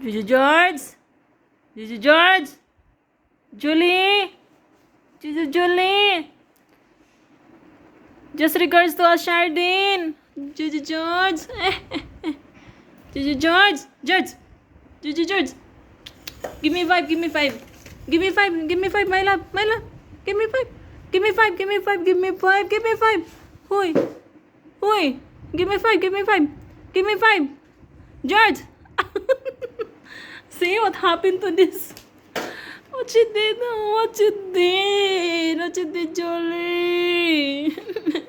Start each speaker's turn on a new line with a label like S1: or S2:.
S1: Juju George? Juju George? Julie? Juju Julie? Just regards to Ashardin. Juju George? Juju George? George? Juju George? Give me five, give me five. Give me five, give me five, my love, my love. Give me five. Give me five, give me five, give me five, give me five. Hoy. Hoy. Give me five, give me five. Give me five. George. See what happened to this? What you did? What you did? What you did, Jolie?